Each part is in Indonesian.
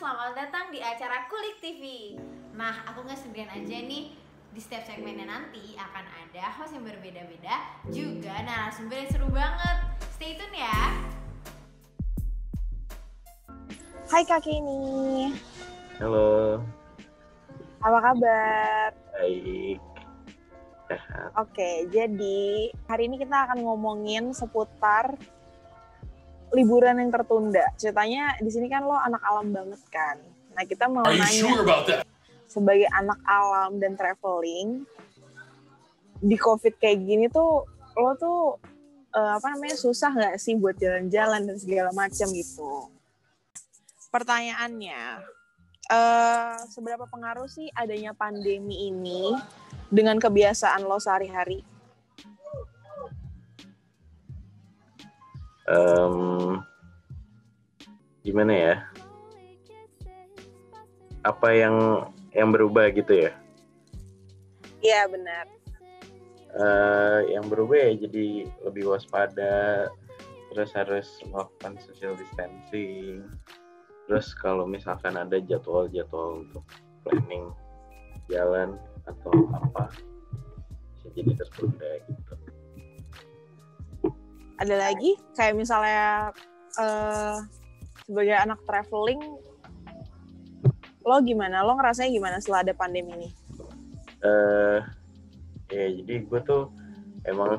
selamat datang di acara Kulik TV. Nah, aku nggak sendirian aja nih. Di setiap segmennya nanti akan ada host yang berbeda-beda, juga narasumber yang seru banget. Stay tune ya. Hai Kak Kenny. Halo. Apa kabar? Baik. Sehat. Oke, jadi hari ini kita akan ngomongin seputar liburan yang tertunda. Ceritanya di sini kan lo anak alam banget kan. Nah, kita mau nanya, sure about that? Sebagai anak alam dan traveling di COVID kayak gini tuh, lo tuh susah nggak sih buat jalan-jalan dan segala macam gitu? Pertanyaannya, seberapa pengaruh sih adanya pandemi ini dengan kebiasaan lo sehari-hari? Gimana ya? Apa yang berubah gitu ya? Iya, benar. Yang berubah ya jadi lebih waspada, terus harus melakukan social distancing. Terus kalau misalkan ada jadwal untuk planning jalan atau apa, bisa jadi tertunda gitu. Ada lagi kayak misalnya sebagai anak traveling, lo gimana? Lo ngerasanya gimana setelah ada pandemi ini? Ya jadi gue tuh emang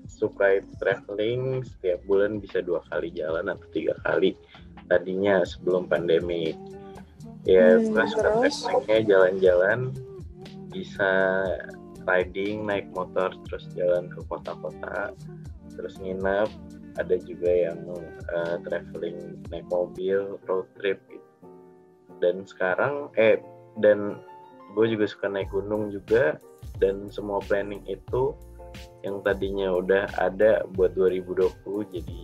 suka traveling, setiap bulan bisa 2 kali jalan atau 3 kali tadinya sebelum pandemi. Ya gue suka travelingnya jalan-jalan, bisa riding, naik motor terus jalan ke kota-kota, terus nginep. Ada juga yang traveling naik mobil, road trip gitu. Dan sekarang dan gue juga suka naik gunung juga. Dan semua planning itu yang tadinya udah ada buat 2020 jadi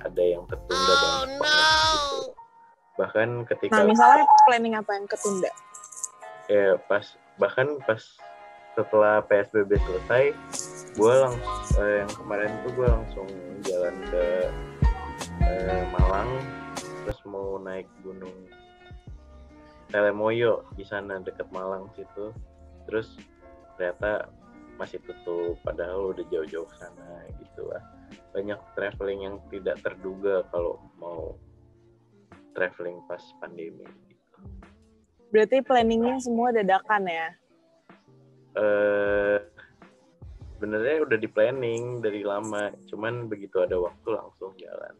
ada yang tertunda banget gitu. Bahkan ketika misalnya planning apa yang ketunda? Ya pas setelah PSBB selesai, gue langsung yang kemarin tuh gue langsung jalan ke Malang, terus mau naik gunung Telemoyo di sana dekat Malang situ. Terus ternyata masih tutup, padahal udah jauh-jauh ke sana gitu lah. Banyak traveling yang tidak terduga kalau mau traveling pas pandemi gitu. Berarti planningnya semua dadakan ya? Sebenarnya udah di planning dari lama, cuman begitu ada waktu langsung jalan.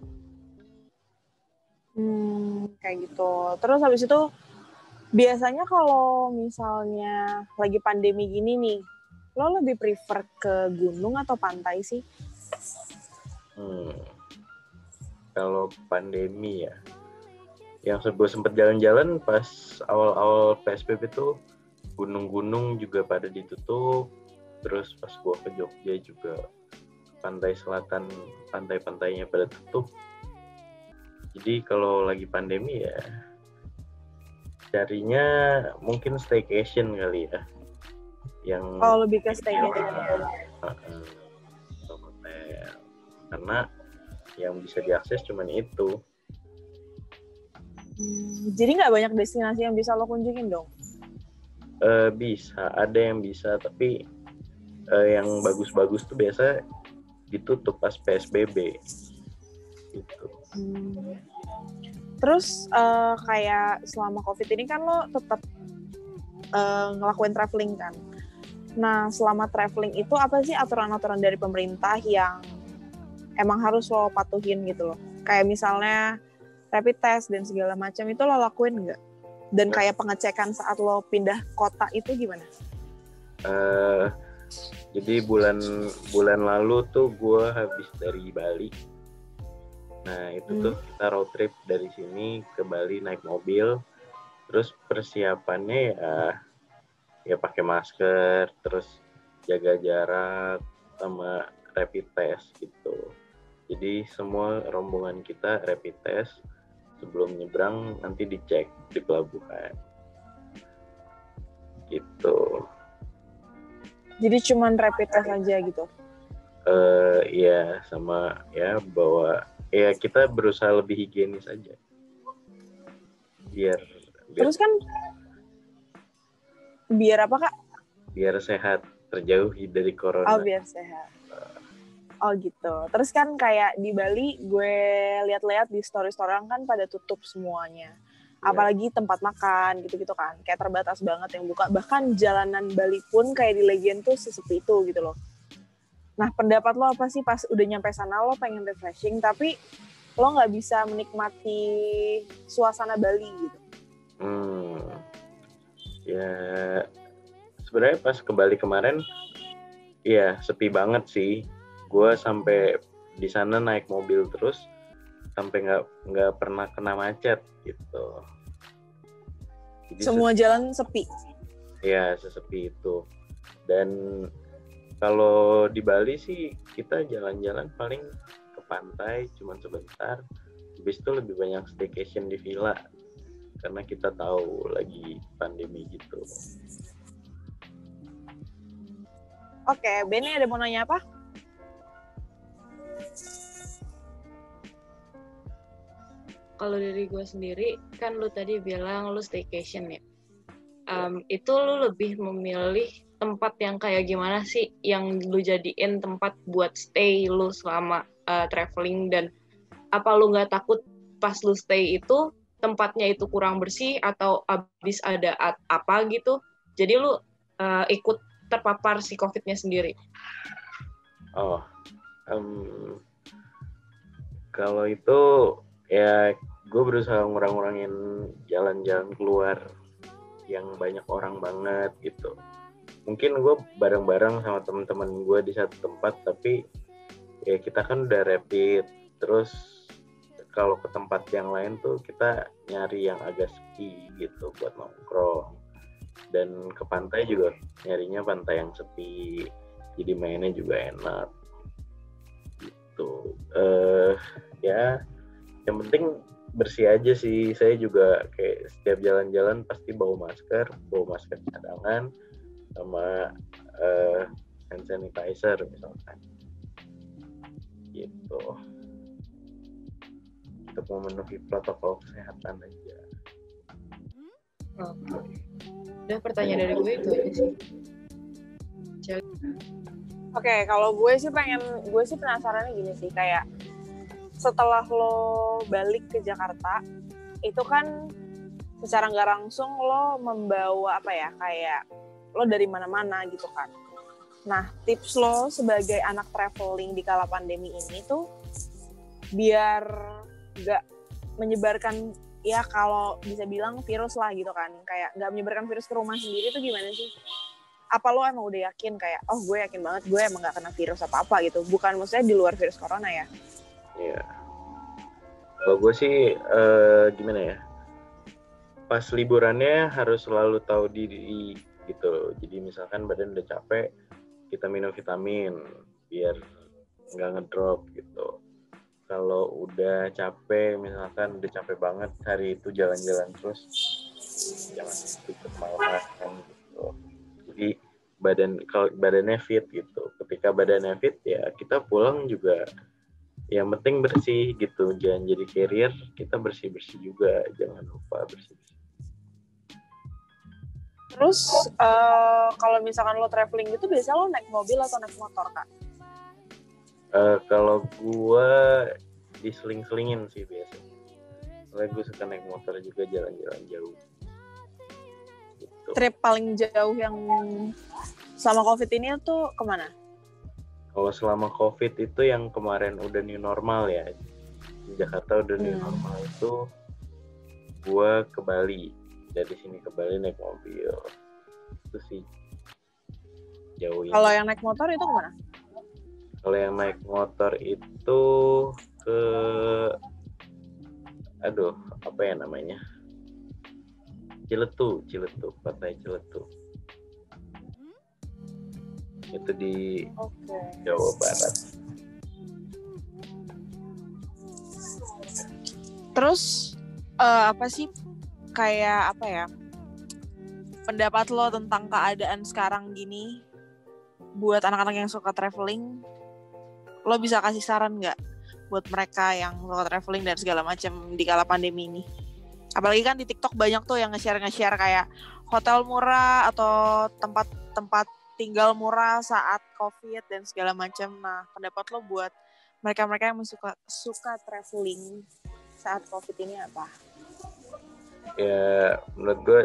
Kayak gitu. Terus habis itu biasanya kalau misalnya lagi pandemi gini nih, lo lebih prefer ke gunung atau pantai sih? Kalau pandemi ya, yang gue sempet jalan-jalan pas awal-awal PSBB tuh gunung-gunung juga pada ditutup. Terus pas gue ke Jogja juga pantai selatan, pantai-pantainya pada tutup. Jadi kalau lagi pandemi ya carinya mungkin staycation kali ya. Lebih ke staycation. Hotel. Karena yang bisa diakses cuman itu. Jadi nggak banyak destinasi yang bisa lo kunjungin dong? Bisa, ada yang bisa, tapi yang bagus-bagus tuh biasa ditutup pas PSBB gitu. Terus kayak selama COVID ini kan lo tetap ngelakuin traveling kan? Nah, selama traveling itu apa sih aturan-aturan dari pemerintah yang emang harus lo patuhin gitu loh? Kayak misalnya rapid test dan segala macam itu lo lakuin nggak? Dan kayak pengecekan saat lo pindah kota itu gimana? Jadi bulan lalu tuh gue habis dari Bali. Nah itu tuh kita road trip dari sini ke Bali naik mobil. Terus persiapannya ya pakai masker, terus jaga jarak sama rapid test gitu. Jadi semua rombongan kita rapid test. Sebelum nyebrang nanti dicek di pelabuhan gitu. Jadi cuman rapid test aja gitu? Iya, sama ya bawa ya kita berusaha lebih higienis aja. biar Terus kan biar apa Kak? biar sehat, terjauhi dari corona. Oh biar sehat. Oh gitu. Terus kan kayak di Bali gue lihat-lihat di story-story orang kan pada tutup semuanya. Apalagi tempat makan gitu-gitu kan. Kayak terbatas banget yang buka. Bahkan jalanan Bali pun kayak di Legian tuh sesepi itu gitu loh. Nah pendapat lo apa sih pas udah nyampe sana lo pengen refreshing tapi lo nggak bisa menikmati suasana Bali gitu? Ya sebenarnya pas ke Bali kemarin ya sepi banget sih. Gue sampai di sana naik mobil terus sampai nggak pernah kena macet gitu. Jadi semua jalan sepi. Ya sesepi itu. Dan kalau di Bali sih kita jalan-jalan paling ke pantai cuman sebentar. Habis itu lebih banyak staycation di villa karena kita tahu lagi pandemi gitu. Oke, Benny ada mau nanya apa? Kalau dari gue sendiri, kan lu tadi bilang lu staycation ya. Itu lu lebih memilih tempat yang kayak gimana sih yang lu jadiin tempat buat stay lu selama traveling, dan apa lu nggak takut pas lu stay itu tempatnya itu kurang bersih atau abis ada apa gitu, jadi lu ikut terpapar si COVID-nya sendiri? Kalau itu ya gue berusaha ngurang-ngurangin jalan-jalan keluar yang banyak orang banget gitu. Mungkin gue bareng-bareng sama teman-teman gue di satu tempat, tapi ya kita kan udah rapid. Terus kalau ke tempat yang lain tuh kita nyari yang agak sepi gitu buat nongkrong. Dan ke pantai juga nyarinya pantai yang sepi, jadi mainnya juga enak gitu. Ya yang penting bersih aja sih. Saya juga kayak setiap jalan-jalan pasti bawa masker cadangan sama hand sanitizer misalkan gitu, untuk memenuhi protokol kesehatan aja. Udah, pertanyaan dari gue itu aja sih. Oke, kalau gue sih penasarannya gini sih, kayak setelah lo balik ke Jakarta, itu kan secara nggak langsung lo membawa apa ya, kayak lo dari mana-mana gitu kan. Nah, tips lo sebagai anak traveling di kala pandemi ini tuh biar nggak menyebarkan, ya kalau bisa bilang virus lah gitu kan, kayak nggak menyebarkan virus ke rumah sendiri tuh gimana sih? Apa lo emang udah yakin kayak, oh gue yakin banget gue emang nggak kena virus apa-apa gitu? Bukan maksudnya di luar virus corona ya? Iya. Kalau gue sih gimana ya? Pas liburannya harus selalu tahu diri gitu. Jadi misalkan badan udah capek, kita minum vitamin biar nggak ngedrop gitu. Kalau udah capek, misalkan udah capek banget hari itu jalan-jalan terus, jangan ikut makan gitu. Jadi kalau badannya fit gitu. Ketika badannya fit ya kita pulang juga yang penting bersih gitu. Jangan jadi carrier, kita bersih-bersih juga, jangan lupa bersih-bersih. Terus kalau misalkan lo traveling gitu biasanya lo naik mobil atau naik motor, Kak? Kalau gue diseling-selingin sih biasanya. Soalnya gue suka naik motor juga jalan-jalan jauh. Gitu. Trip paling jauh yang selama COVID ini tuh kemana? Kalau selama COVID itu yang kemarin udah new normal ya. Di Jakarta udah new normal itu gue ke Bali. Dari sini ke Bali naik mobil. Itu sih jauh. Kalau yang naik motor itu kemana? Kalau yang naik motor itu ke apa ya namanya? Ciletu, Pantai Ciletu. Itu di Jawa Barat. Terus apa sih kayak apa ya, pendapat lo tentang keadaan sekarang gini buat anak-anak yang suka traveling? Lo bisa kasih saran nggak buat mereka yang suka traveling dan segala macam di kala pandemi ini? Apalagi kan di TikTok banyak tuh yang nge-share kayak hotel murah atau tempat tinggal murah saat COVID dan segala macam. Nah, pendapat lo buat mereka-mereka yang suka traveling saat COVID ini apa? Ya, menurut gue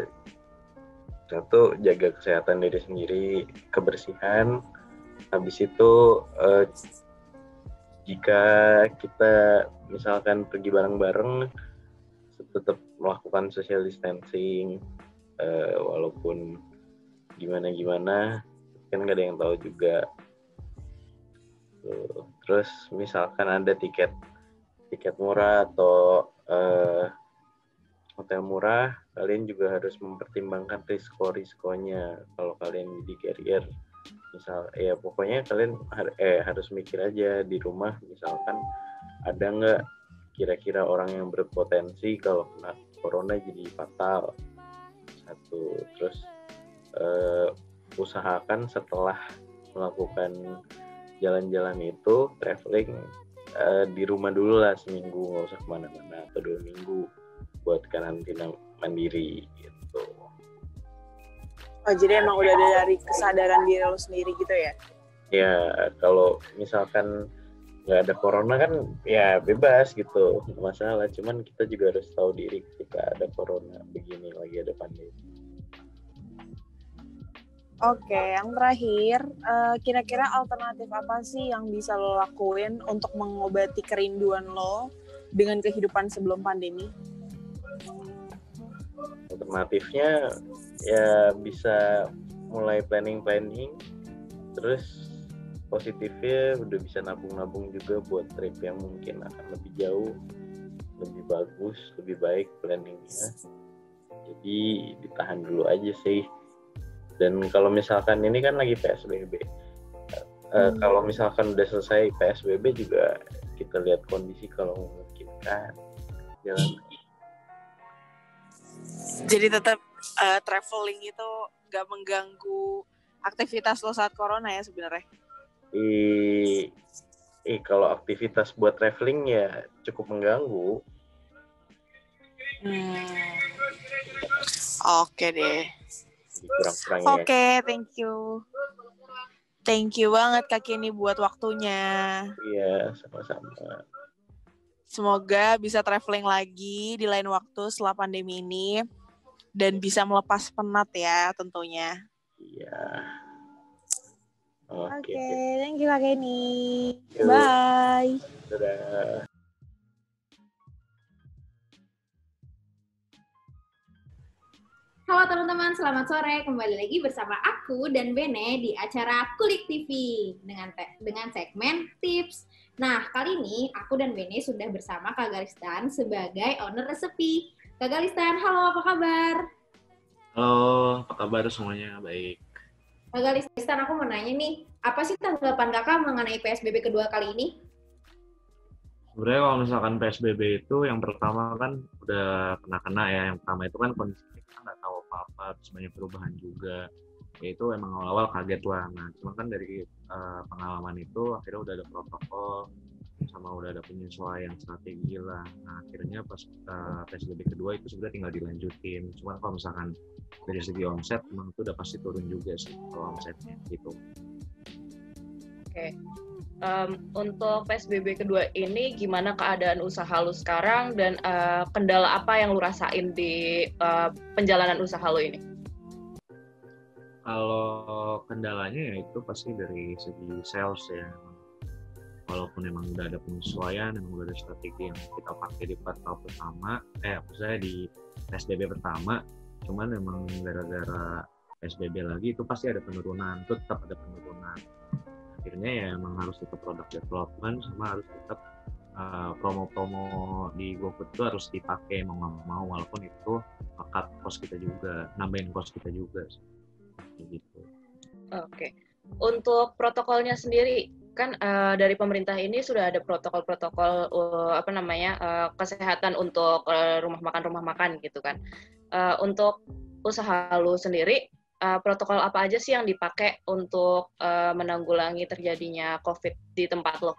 satu, jaga kesehatan diri sendiri, kebersihan. Habis itu jika kita misalkan pergi bareng-bareng, tetap melakukan social distancing, walaupun gimana-gimana, kan nggak ada yang tahu juga. Terus misalkan ada tiket murah atau hotel murah, kalian juga harus mempertimbangkan risikonya. Kalau kalian jadi carrier, misal ya pokoknya kalian harus mikir aja di rumah, misalkan ada nggak kira-kira orang yang berpotensi kalau kena corona jadi fatal. Satu, terus usahakan setelah melakukan jalan-jalan itu, traveling, di rumah dulu lah seminggu, nggak usah kemana-mana, atau 2 minggu buat karantina mandiri gitu. Oh, jadi emang udah ada dari kesadaran diri lo sendiri gitu ya? Ya, kalau misalkan nggak ada corona kan ya bebas gitu, nggak masalah. Cuman kita juga harus tahu diri ketika ada corona begini, lagi ada pandemi. Oke, yang terakhir, kira-kira alternatif apa sih yang bisa lo lakuin untuk mengobati kerinduan lo dengan kehidupan sebelum pandemi? Alternatifnya ya bisa mulai planning, terus positifnya udah bisa nabung juga buat trip yang mungkin akan lebih jauh, lebih bagus, lebih baik planningnya. Jadi ditahan dulu aja sih. Dan kalau misalkan ini kan lagi PSBB, kalau misalkan udah selesai PSBB juga kita lihat kondisi, kalau memungkinkan jalan lagi. Jadi tetap traveling itu gak mengganggu aktivitas lo saat corona ya sebenarnya? Kalau aktivitas buat traveling ya cukup mengganggu. Oke deh. Kurang-kurangnya. Oke, thank you banget Kak Kenny buat waktunya. Iya, sama-sama. Semoga bisa traveling lagi di lain waktu setelah pandemi ini dan bisa melepas penat ya tentunya. Iya. Oke, thank you Kak Kenny. Yuk. Bye. Dadah. Halo teman-teman, selamat sore. Kembali lagi bersama aku dan Bene di acara Kulik TV dengan segmen tips. Nah, kali ini aku dan Bene sudah bersama Kak Galistan sebagai owner resepi. Kak Galistan, halo, apa kabar? Halo, apa kabar semuanya? Baik. Kak Galistan, aku mau nanya nih, apa sih tanggapan kakak mengenai PSBB kedua kali ini? Sebenarnya kalau misalkan PSBB itu yang pertama kan udah kena ya. Yang pertama itu kan kondisi kita nggak tahu apa-apa, terus banyak perubahan juga. Ya itu emang awal-awal kaget lah. Nah, cuma kan dari pengalaman itu akhirnya udah ada protokol, sama udah ada penyesuaian strategi lah. Nah, akhirnya pas PSBB kedua itu sebenarnya tinggal dilanjutin. Cuman kalau misalkan dari segi omset, emang itu udah pasti turun juga sih kalau omsetnya gitu. Oke. Untuk PSBB kedua ini gimana keadaan usaha lu sekarang dan kendala apa yang lu rasain di penjalanan usaha lu ini? Kalau kendalanya ya itu pasti dari segi sales ya. Walaupun emang udah ada penyesuaian, emang udah ada strategi yang kita pakai di kuartal pertama, maksudnya di PSBB pertama, cuman emang gara-gara PSBB lagi itu pasti ada penurunan, tetap ada penurunan. Akhirnya ya emang harus tetap product development, sama harus tetap promo-promo di GoFood itu harus dipakai mau nggak mau, walaupun itu cut cost kita juga, nambahin cost kita juga gitu. Oke. Untuk protokolnya sendiri kan dari pemerintah ini sudah ada protokol-protokol kesehatan untuk rumah makan gitu kan. Untuk usaha lu sendiri protokol apa aja sih yang dipakai untuk menanggulangi terjadinya COVID di tempat lo?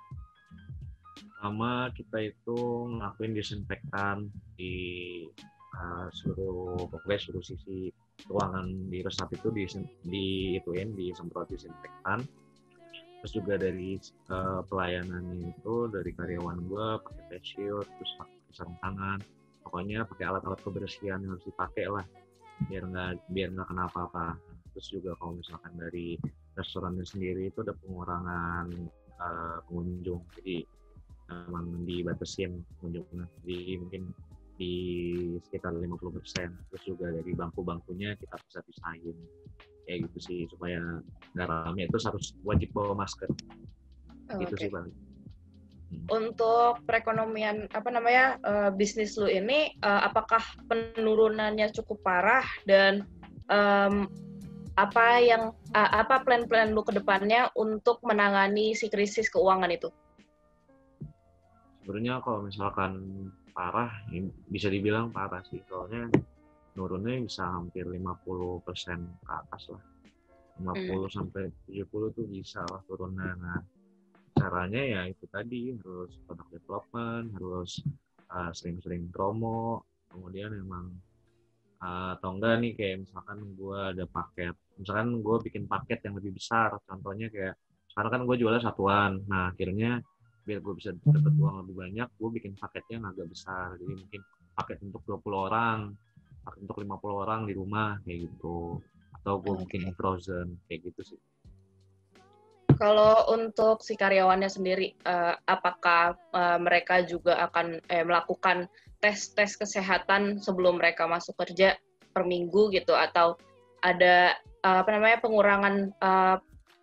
Pertama kita itu ngelakuin disinfektan di seluruh sisi ruangan di resap itu disemprot disinfektan. Terus juga dari pelayanannya itu dari karyawan gue pakai face shield, terus pakai sarung tangan, pokoknya pakai alat-alat kebersihan yang harus dipakai lah biar nggak kena apa-apa. Terus juga kalau misalkan dari restorannya sendiri itu ada pengurangan pengunjung, jadi memang dibatasin pengunjungnya, jadi mungkin di sekitar 50%. Terus juga dari bangku-bangkunya kita bisa pisahin kayak gitu sih, supaya nggak rame. Terus harus wajib bawa masker. Gitu sih paling. Untuk perekonomian bisnis lu ini, apakah penurunannya cukup parah, dan apa plan-plan lu ke depannya untuk menangani si krisis keuangan itu? Sebenarnya kalau misalkan parah, bisa dibilang parah sih, soalnya nurunnya bisa hampir 50% ke atas lah. 50 sampai 70 tuh bisa lah turunnya. Nah, caranya ya itu tadi, harus product development, harus sering-sering promo, kemudian memang atau enggak nih kayak misalkan gue ada paket, misalkan gue bikin paket yang lebih besar, contohnya kayak sekarang kan gue jualnya satuan, nah akhirnya biar gue bisa dapat uang lebih banyak, gue bikin paketnya yang agak besar, jadi mungkin paket untuk 20 orang, paket untuk 50 orang di rumah kayak gitu, atau gue bikin frozen kayak gitu sih. Kalau untuk si karyawannya sendiri, apakah mereka juga akan melakukan tes kesehatan sebelum mereka masuk kerja per minggu gitu, atau ada pengurangan,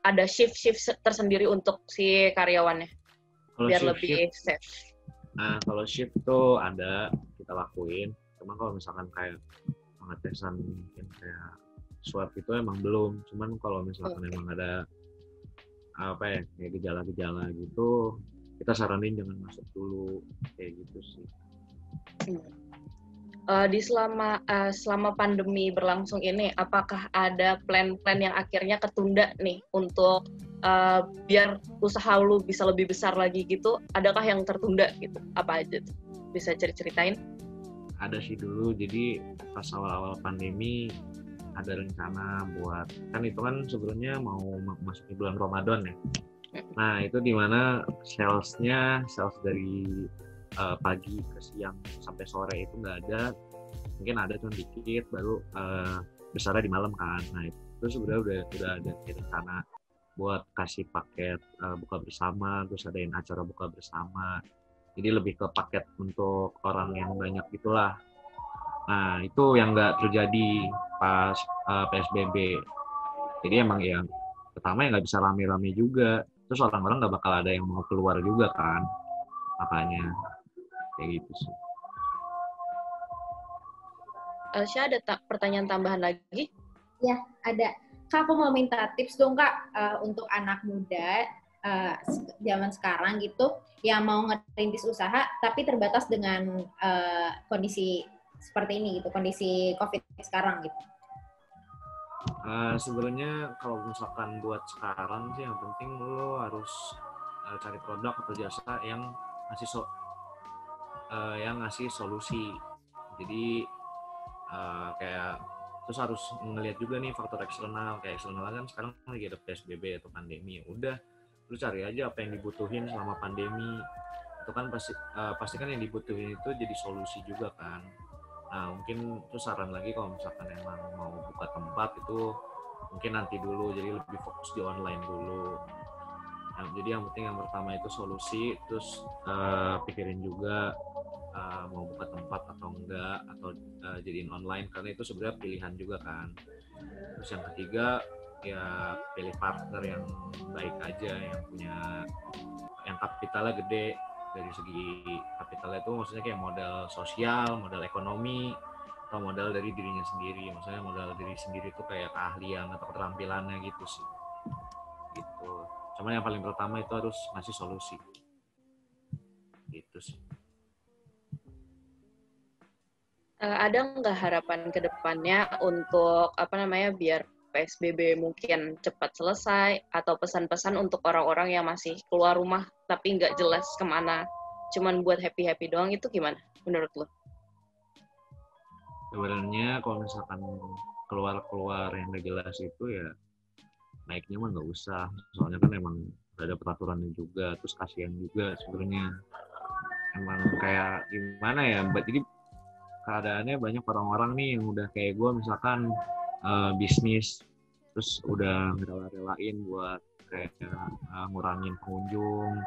ada shift tersendiri untuk si karyawannya Kalau biar lebih safe? Nah, kalau shift tuh ada kita lakuin, cuma kalau misalkan kayak pengetesan mungkin kayak swab itu emang belum, cuman kalau misalkan emang ada kayak gejala-gejala gitu, kita saranin jangan masuk dulu kayak gitu sih. Di selama pandemi berlangsung ini, apakah ada plan-plan yang akhirnya ketunda nih untuk biar usaha lu bisa lebih besar lagi gitu? Adakah yang tertunda gitu? Apa aja tuh? Bisa ceritain? Ada sih dulu, jadi pas awal-awal pandemi ada rencana buat, kan itu kan sebelumnya mau masuk bulan Ramadan ya. Nah itu dimana sales dari pagi ke siang sampai sore itu nggak ada, mungkin ada cuma dikit, baru besarnya di malam kan. Nah itu sebenarnya udah ada rencana buat kasih paket buka bersama, terus adain acara buka bersama, jadi lebih ke paket untuk orang yang banyak gitulah. Nah itu yang nggak terjadi pas PSBB. Jadi emang yang pertama yang nggak bisa rame-rame juga, terus orang-orang nggak bakal ada yang mau keluar juga kan, makanya kayak gitu sih. Syah, ada pertanyaan tambahan lagi? Ya, ada. Kak, aku mau minta tips dong Kak, untuk anak muda zaman sekarang gitu, yang mau ngerintis usaha tapi terbatas dengan kondisi seperti ini gitu, kondisi COVID sekarang gitu. Sebenarnya kalau misalkan buat sekarang sih yang penting lo harus cari produk atau jasa yang ngasih solusi. Jadi kayak terus harus ngelihat juga nih faktor eksternal, kayak eksternal kan sekarang lagi ada PSBB atau pandemi, ya udah lu cari aja apa yang dibutuhin selama pandemi. Itu kan pasti kan yang dibutuhin itu jadi solusi juga kan. Nah mungkin itu saran lagi, kalau misalkan emang mau buka tempat itu mungkin nanti dulu, jadi lebih fokus di online dulu. Nah, jadi yang penting yang pertama itu solusi, terus pikirin juga mau buka tempat atau enggak, atau jadiin online, karena itu sebenarnya pilihan juga kan. Terus yang ketiga ya pilih partner yang baik aja, yang kapitalnya gede. Dari segi kapitalnya itu maksudnya kayak modal sosial, modal ekonomi, atau modal dari dirinya sendiri. Maksudnya modal diri sendiri itu kayak keahlian atau keterampilannya gitu sih. Gitu. Cuma yang paling pertama itu harus ngasih solusi. Gitu sih. Ada nggak harapan ke depannya untuk biar PSBB mungkin cepat selesai, atau pesan-pesan untuk orang-orang yang masih keluar rumah tapi nggak jelas kemana, cuman buat happy-happy doang, itu gimana menurut lo? sebenarnya kalau misalkan keluar yang nggak jelas itu ya naiknya mah nggak usah, soalnya kan emang udah ada peraturannya juga, terus kasihan juga sebenarnya, emang kayak gimana ya Mbak, jadi keadaannya banyak orang-orang nih yang udah kayak gue misalkan bisnis terus udah rela-relain buat kayak ngurangin pengunjung.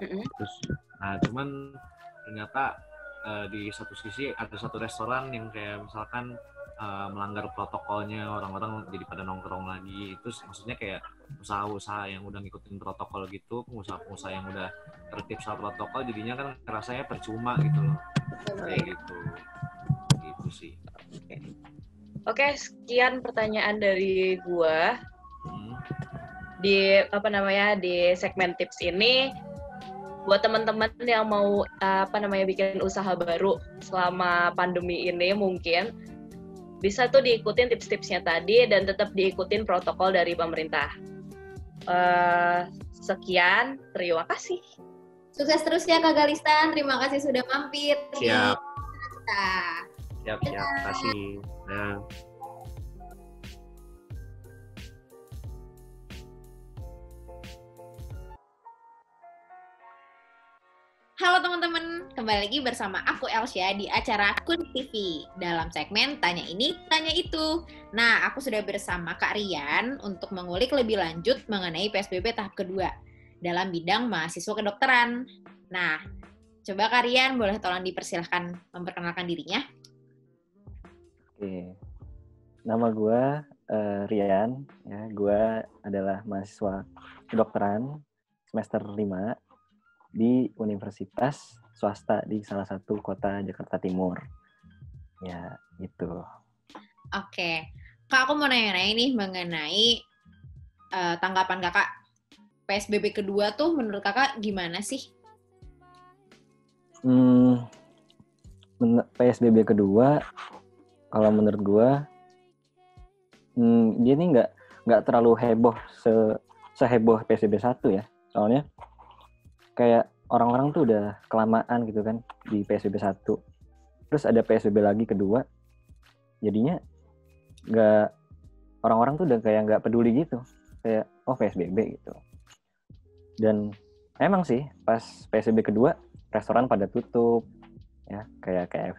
Terus nah cuman ternyata di satu sisi ada satu restoran yang kayak misalkan melanggar protokolnya, orang-orang jadi pada nongkrong lagi. Terus maksudnya kayak usaha-usaha yang udah ngikutin protokol gitu, pengusaha-pengusaha yang udah tertib soal protokol, jadinya kan rasanya percuma gitu loh. Kayak gitu sih. Oke, sekian pertanyaan dari gua. Di di segmen tips ini, buat teman-teman yang mau bikin usaha baru selama pandemi ini, mungkin bisa tuh diikutin tips-tipsnya tadi dan tetap diikutin protokol dari pemerintah. Sekian, terima kasih. Sukses terus ya Kak Galistan, terima kasih sudah mampir. Siap. Siap, kasih. Ya. Halo teman-teman, kembali lagi bersama aku Elsya di acara Kulik TV dalam segmen Tanya Ini, Tanya Itu. Nah, aku sudah bersama Kak Rian untuk mengulik lebih lanjut mengenai PSBB tahap kedua dalam bidang mahasiswa kedokteran. Nah, coba Kak Rian boleh tolong dipersilahkan memperkenalkan dirinya. Oke, nama gue Rian, ya, gue adalah mahasiswa kedokteran semester 5 di universitas swasta di salah satu kota Jakarta Timur. Ya, gitu. Oke. Kak, aku mau nanya-nanya nih mengenai tanggapan Kakak. PSBB kedua tuh menurut Kakak gimana sih? PSBB kedua, kalau menurut gue, dia ini nggak terlalu heboh seheboh PSBB 1 ya. Soalnya kayak orang-orang tuh udah kelamaan gitu kan di PSBB 1. Terus ada PSBB lagi kedua. Jadinya orang-orang tuh udah kayak nggak peduli gitu. Kayak PSBB gitu. Dan emang sih pas PSBB kedua restoran pada tutup. Ya, kayak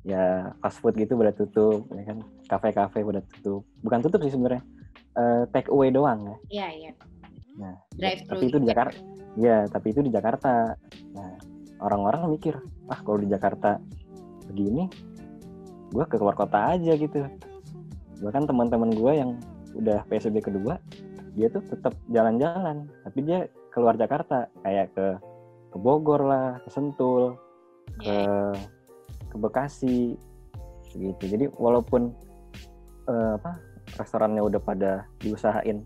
ya fast food gitu pada tutup, ya kan. Kafe-kafe pada tutup. Bukan tutup sih sebenarnya. Take away doang ya. Iya. Nah, Drive-thru. tapi itu di Jakarta. Ya, tapi itu di Jakarta. Nah, orang-orang mikir, kalau di Jakarta begini, gue ke keluar kota aja gitu. Bahkan teman-teman gue yang udah PSBB kedua, dia tuh tetap jalan-jalan, tapi dia keluar Jakarta, kayak ke Bogor lah, ke Sentul, ke Bekasi, gitu. Jadi walaupun restorannya udah pada diusahain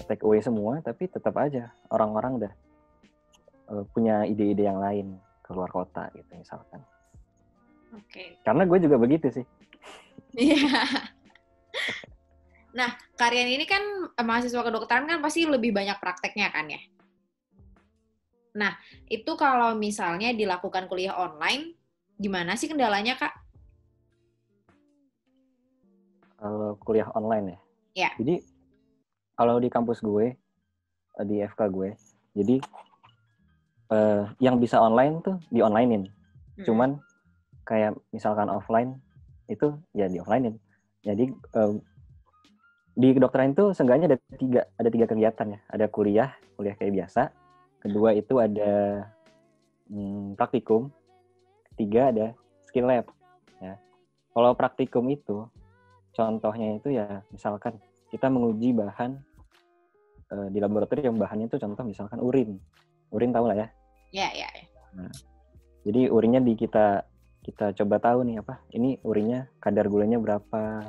take away semua, tapi tetap aja orang-orang udah punya ide-ide yang lain keluar kota gitu misalkan. Oke. Karena gue juga begitu sih. Iya. Nah, kalian ini kan mahasiswa kedokteran kan pasti lebih banyak prakteknya kan ya? Nah, itu kalau misalnya dilakukan kuliah online, gimana sih kendalanya, Kak? Kalau kuliah online ya? Ya. Jadi, kalau di kampus gue, di FK gue, jadi yang bisa online tuh di-onlinein. Cuman kayak misalkan offline itu ya di-offlinein. Jadi di kedokteran itu seenggaknya ada tiga kegiatan ya. Ada kuliah kayak biasa. Kedua itu ada praktikum. Ketiga ada skill lab. Ya. Kalau praktikum itu contohnya itu ya misalkan kita menguji bahan di laboratorium, bahannya itu contoh misalkan urin. Urin tahu lah ya. Ya. Nah, jadi urinnya kita coba tahu nih ini urinnya kadar gulanya berapa,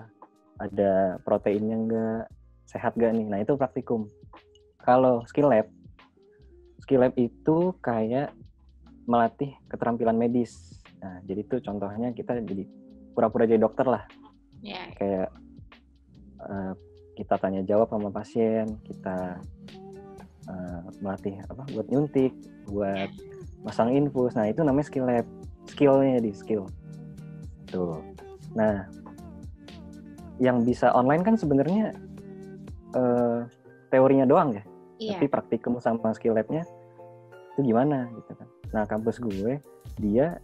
ada proteinnya enggak, sehat enggak nih. Nah, itu praktikum. Kalau skill lab itu kayak melatih keterampilan medis. Nah, jadi itu contohnya kita jadi pura-pura jadi dokter lah. Ya. Kayak kita tanya jawab sama pasien, kita melatih buat nyuntik, buat masang infus. Nah, itu namanya skill lab. Skillnya di skill. Tuh. Nah, yang bisa online kan sebenarnya teorinya doang ya. Iya. Tapi praktikum sama skill lab-nya itu gimana gitu kan. Nah, kampus gue dia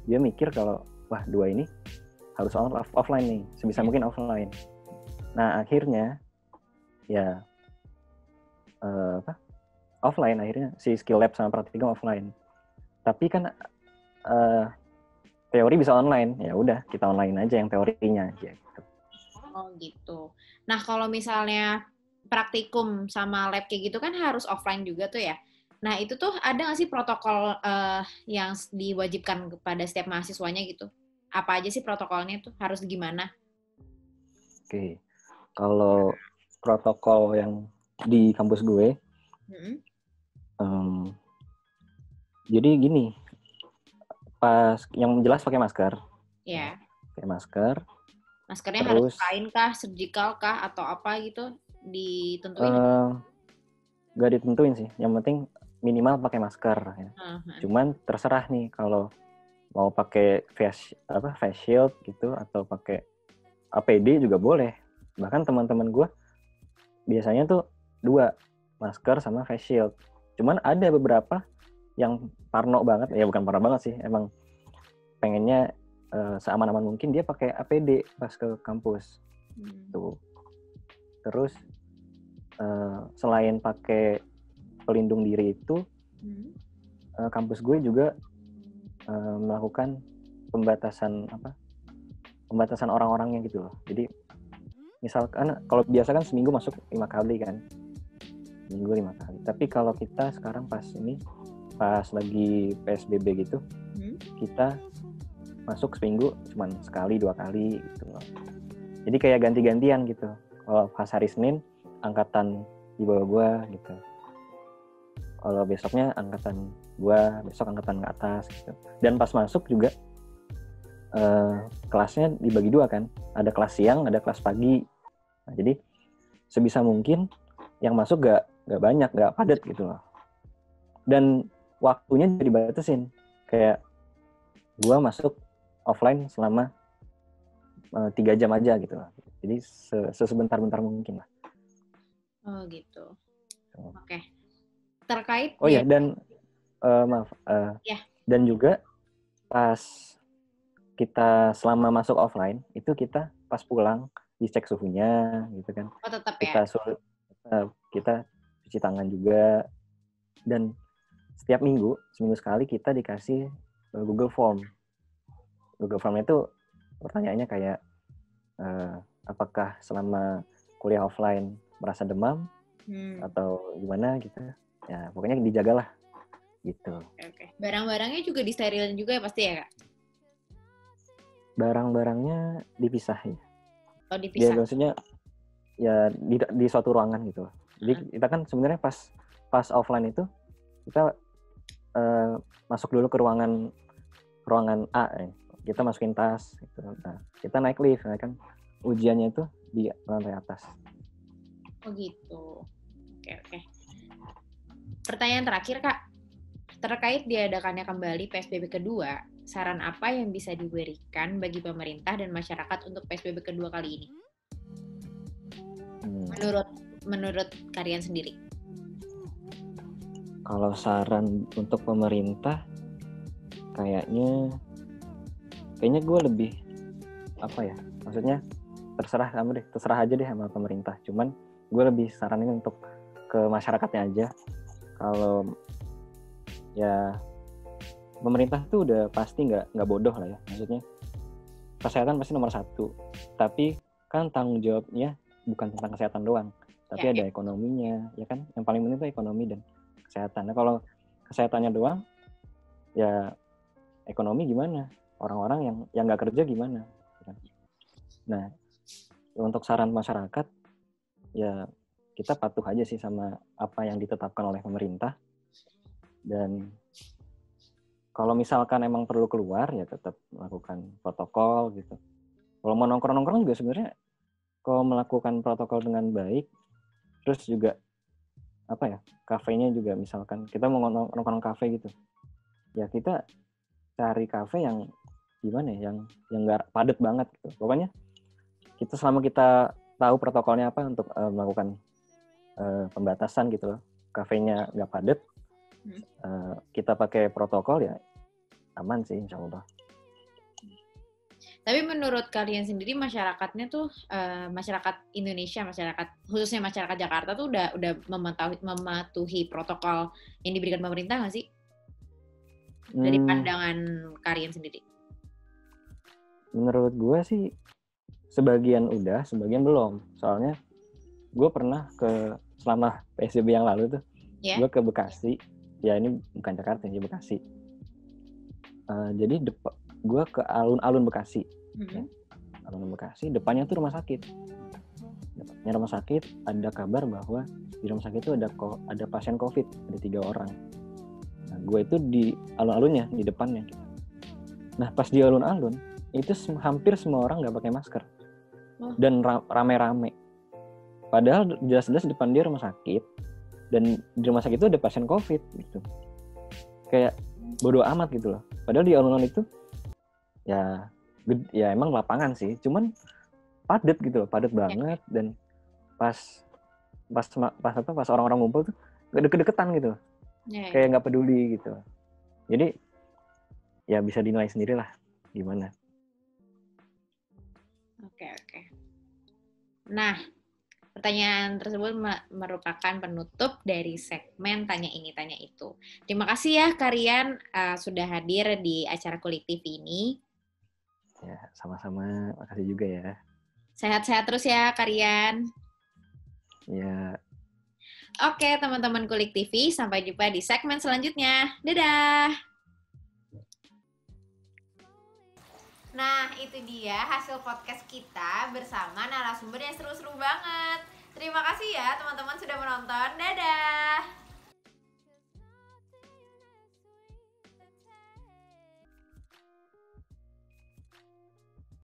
mikir kalau wah dua ini harus offline nih, sebisa mungkin offline. Nah, akhirnya ya offline akhirnya si skill lab sama praktikum offline. Tapi kan teori bisa online, ya udah kita online aja yang teorinya aja. Oh gitu. Nah kalau misalnya praktikum sama lab kayak gitu kan harus offline juga tuh ya. Nah itu tuh ada nggak sih protokol yang diwajibkan kepada setiap mahasiswanya gitu? Apa aja sih protokolnya tuh? Harus gimana? Oke, kalau protokol yang di kampus gue, jadi gini, pas yang jelas pakai masker. Ya. Pakai masker. Maskernya terus, harus kain kah, surgical kah, atau apa gitu? Ditentuin? Gak ditentuin sih. Yang penting minimal pakai masker. Ya. Cuman terserah nih kalau mau pakai face shield gitu atau pakai APD juga boleh. Bahkan teman-teman gue biasanya tuh 2, masker sama face shield. Cuman ada beberapa yang parno banget, ya bukan parno banget sih, emang pengennya seaman-aman mungkin dia pakai APD pas ke kampus. Tuh. Terus selain pakai pelindung diri itu, kampus gue juga melakukan pembatasan orang-orangnya gitu loh. Jadi misalkan kalau biasa kan seminggu masuk 5 kali kan, seminggu 5 kali. Tapi kalau kita sekarang pas lagi PSBB gitu, kita masuk seminggu cuma sekali 2 kali gitu loh. Jadi kayak ganti-gantian gitu. Kalau pas hari Senin angkatan di bawah gua gitu. Kalau besoknya angkatan gua, besok angkatan ke atas gitu. Dan pas masuk juga kelasnya dibagi 2 kan. Ada kelas siang, ada kelas pagi. Nah, jadi sebisa mungkin yang masuk gak banyak, gak padat gitu loh. Dan waktunya jadi dibatasin. Kayak gua masuk offline selama 3 jam aja gitu lah. Jadi sebentar-bentar mungkin lah. Oh gitu. Oke. Terkait ya dan maaf. Dan juga pas kita selama masuk offline itu kita pas pulang dicek suhunya gitu kan. Oh tetap kita kita cuci tangan juga, dan setiap seminggu sekali kita dikasih Google Form. Google Form itu pertanyaannya kayak apakah selama kuliah offline merasa demam atau gimana gitu ya, pokoknya dijagalah gitu. Oke. Barang-barangnya juga disterilin juga ya pasti ya Kak? Barang-barangnya dipisah ya. Oh dipisah. Ya maksudnya ya di suatu ruangan gitu. Jadi kita kan sebenarnya pas offline itu kita masuk dulu ke ruangan A ya. Kita masukin tas gitu. Nah, kita naik lift, nah kan ujiannya itu di lantai atas. Oh gitu. Oke. Pertanyaan terakhir Kak. Terkait diadakannya kembali PSBB kedua, saran apa yang bisa diberikan bagi pemerintah dan masyarakat untuk PSBB kedua kali ini? Menurut kalian sendiri? Kalau saran untuk pemerintah, kayaknya gue lebih maksudnya terserah aja deh sama pemerintah. Cuman gue lebih saranin untuk ke masyarakatnya aja. Kalau ya pemerintah tuh udah pasti nggak bodoh lah ya, maksudnya kesehatan pasti nomor 1, tapi kan tanggung jawabnya bukan tentang kesehatan doang, tapi ada ekonominya ya kan. Yang paling penting itu ekonomi dan kesehatan. Nah kalau kesehatannya doang ya ekonomi gimana, orang-orang yang nggak kerja gimana. Nah untuk saran masyarakat ya kita patuh aja sih sama apa yang ditetapkan oleh pemerintah. Dan kalau misalkan emang perlu keluar ya tetap melakukan protokol gitu. Kalau mau nongkrong juga sebenarnya kalau melakukan protokol dengan baik, terus juga kafenya juga misalkan kita mau nongkrong kafe gitu, ya kita cari kafe yang gimana ya, yang nggak padat banget gitu. Pokoknya selama kita tahu protokolnya apa untuk melakukan pembatasan gitu loh, kafenya nggak padat, kita pakai protokol ya aman sih insya Allah. Tapi menurut kalian sendiri masyarakatnya tuh masyarakat Indonesia, khususnya masyarakat Jakarta tuh udah mematuhi protokol yang diberikan pemerintah nggak sih? Dari pandangan kalian sendiri? Menurut gue sih sebagian udah, sebagian belum. Soalnya gue pernah selama PSBB yang lalu tuh, gue ke Bekasi. Ya ini bukan Jakarta, ini Bekasi. Jadi gue ke alun-alun Bekasi. Ya. Alun-alun Bekasi, depannya tuh rumah sakit. Depannya rumah sakit, ada kabar bahwa di rumah sakit itu ada pasien COVID, ada 3 orang. Nah, gue itu di alun-alunnya, di depannya. Nah, pas di alun-alun, itu hampir semua orang nggak pakai masker. Dan rame-rame. Padahal jelas-jelas depan dia rumah sakit, dan di rumah sakit itu ada pasien COVID gitu. Kayak bodo amat gitu loh. Padahal di alun-alun itu ya emang lapangan sih, cuman padat gitu loh, padat banget. Dan pas orang-orang ngumpul tuh deket-deketan gitu. Kayak nggak peduli gitu. Jadi ya bisa dinilai sendiri lah gimana. Oke. Nah, pertanyaan tersebut merupakan penutup dari segmen Tanya Ini, Tanya Itu. Terima kasih ya Karian sudah hadir di acara Kulik TV ini. Ya, sama-sama. Makasih juga ya. Sehat-sehat terus ya Karian. Ya. Oke, teman-teman Kulik TV, sampai jumpa di segmen selanjutnya. Dadah! Nah, itu dia hasil podcast kita bersama narasumber yang seru-seru banget. Terima kasih ya teman-teman sudah menonton. Dadah!